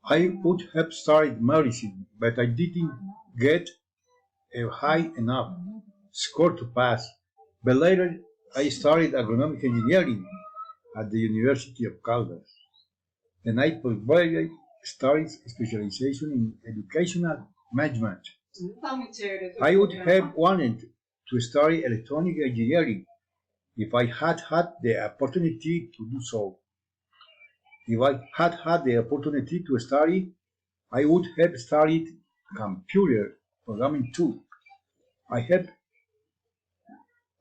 I would have studied medicine, but I didn't get a high enough score to pass. But later, I studied agronomic engineering at the University of Caldas. Then I postgraduate studies specialization in educational management. I would have wanted to study electronic engineering if I had had the opportunity to do so. If I had had the opportunity to study, I would have studied computer programming too. I have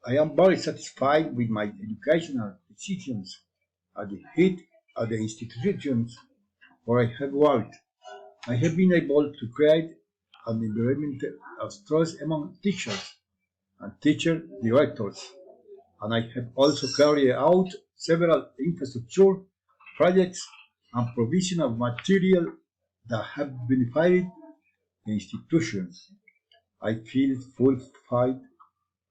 I am very satisfied with my educational decisions at the head of the institutions where I have worked. I have been able to create an environment of trust among teachers and teacher directors, and I have also carried out several infrastructure projects and provision of material that have benefited the institutions. I feel fulfilled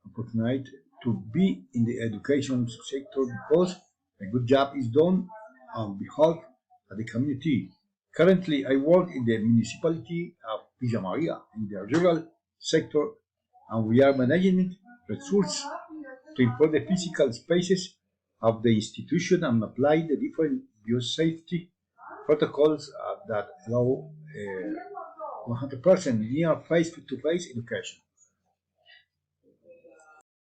and fortunate to be in the education sector because a good job is done on behalf of the community. Currently, I work in the municipality of Villa Maria in the rural sector, and we are managing resources to improve the physical spaces of the institution and apply the different biosafety protocols that allow 100% near face-to-face education.